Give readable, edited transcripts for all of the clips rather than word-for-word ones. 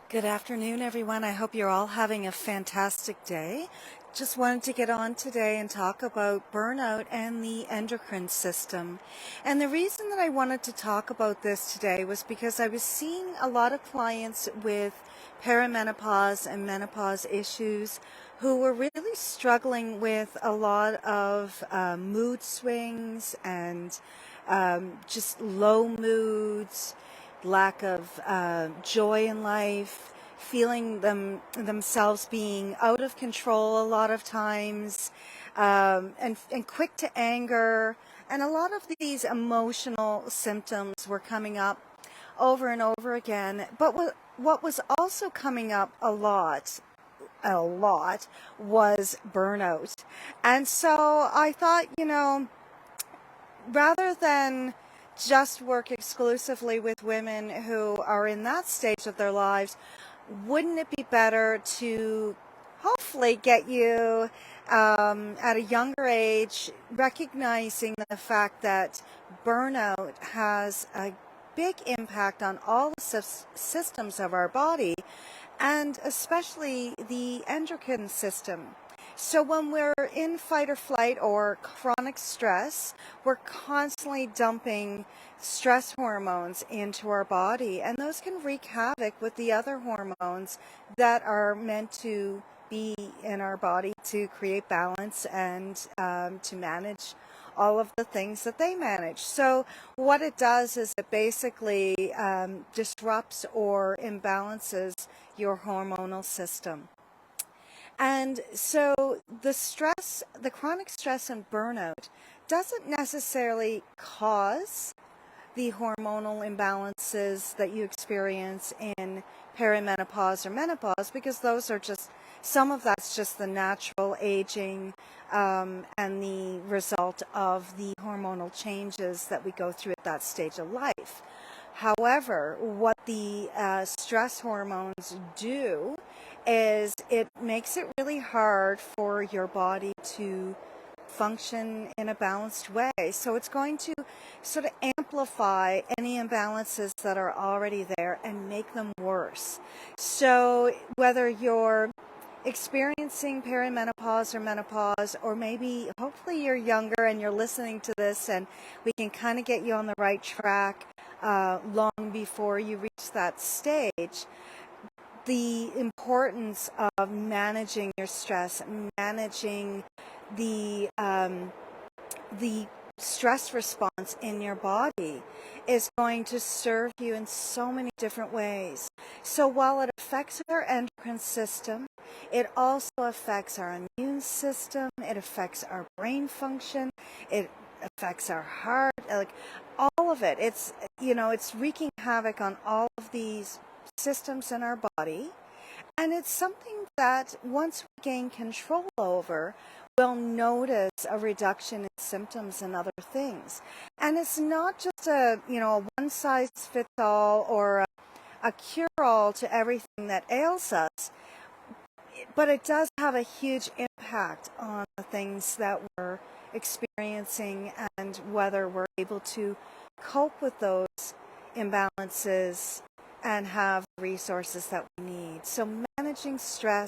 Good afternoon, everyone. I hope you're all having a fantastic day. Just wanted to get on today and talk about burnout and the endocrine system. And the reason that I wanted to talk about this today was because I was seeing a lot of clients with perimenopause and menopause issues who were really struggling with a lot of mood swings and just low moods, lack of joy in life, feeling themselves being out of control a lot of times, and quick to anger. And a lot of these emotional symptoms were coming up over and over again. But what was also coming up a lot was burnout. And so I thought, rather than just work exclusively with women who are in that stage of their lives, wouldn't it be better to hopefully get you at a younger age recognizing the fact that burnout has a big impact on all the systems of our body, and especially the endocrine system. So when we're in fight or flight or chronic stress, we're constantly dumping stress hormones into our body, and those can wreak havoc with the other hormones that are meant to be in our body to create balance and to manage all of the things that they manage. So what it does is it basically disrupts or imbalances your hormonal system. And so the chronic stress and burnout doesn't necessarily cause the hormonal imbalances that you experience in perimenopause or menopause, because those are just, some of that's just the natural aging and the result of the hormonal changes that we go through at that stage of life. However, what the stress hormones do is it makes it really hard for your body to function in a balanced way. So it's going to sort of amplify any imbalances that are already there and make them worse. So whether you're experiencing perimenopause or menopause, or maybe hopefully you're younger and you're listening to this and we can kind of get you on the right track long before you reach that stage, the importance of managing your stress, managing the stress response in your body is going to serve you in so many different ways. So while it affects our endocrine system, it also affects our immune system, it affects our brain function, it affects our heart, like all of it. It's wreaking havoc on all of these systems in our body. And it's something that once we gain control over, we'll notice a reduction in symptoms and other things. And it's not just a one size fits all or a cure-all to everything that ails us, but it does have a huge impact on the things that we're experiencing and whether we're able to cope with those imbalances and have the resources that we need. So managing stress,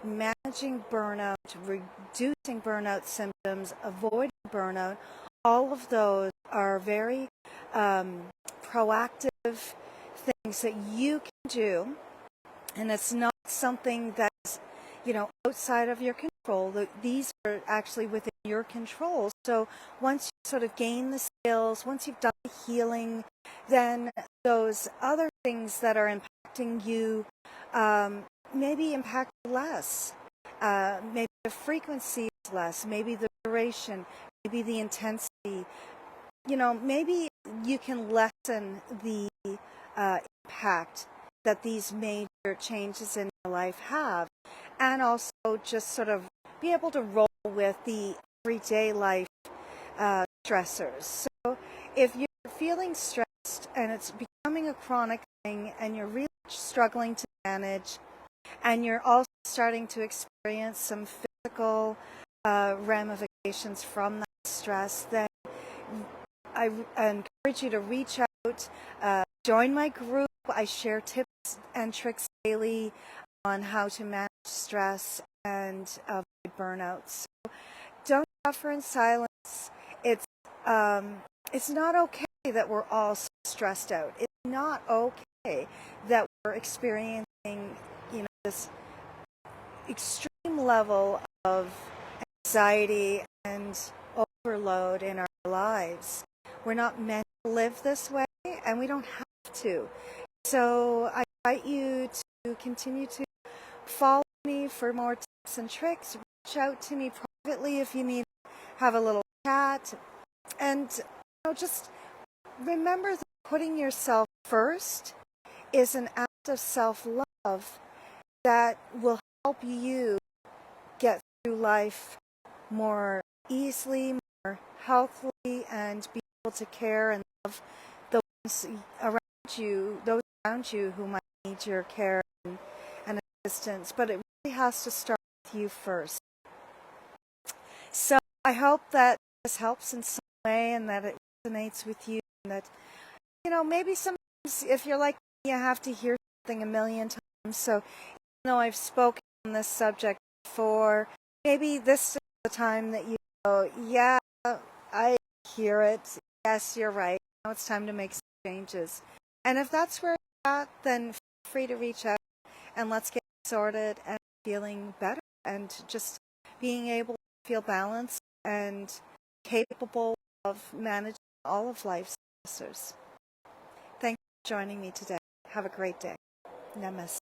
managing burnout, reducing burnout symptoms, avoiding burnout, all of those are very proactive things that you can do. And it's not something that's, outside of your control. These are actually within your control. So once you sort of gain the skills, once you've done the healing, then those other things that are impacting you maybe impact less. Maybe the frequency is less, maybe the duration, maybe the intensity. Maybe you can lessen the impact that these major changes in your life have, and also just sort of be able to roll with the everyday life stressors. So if you're feeling stressed and it's becoming a chronic thing and you're really struggling to manage, and you're also starting to experience some physical ramifications from that stress, then I encourage you to reach out, join my group. I share tips and tricks daily on how to manage stress and avoid burnout. So don't suffer in silence. It's it's not okay that we're all so stressed out. It's not okay that we're experiencing, this extreme level of anxiety and overload in our lives. We're not meant to live this way, and we don't have to. So I invite you to continue to follow me for more tips and tricks. Reach out to me privately if you need to have a little chat. And just remember that putting yourself first is an act of self-love that will help you get through life more easily, more healthily, and be able to care and love the ones around you, those around you who might need your care and assistance. But it really has to start with you first. So I hope that this helps in some way and that it resonates with you, and that, maybe sometimes if you're like me, you have to hear something a million times. So even though I've spoken on this subject before, maybe this is the time that you go, yeah, I hear it. Yes, you're right. Now it's time to make some changes. And if that's where you're at, then feel free to reach out and let's get sorted and feeling better and just being able to feel balanced and capable of managing all of life's stressors. Thank you for joining me today. Have a great day. Namaste.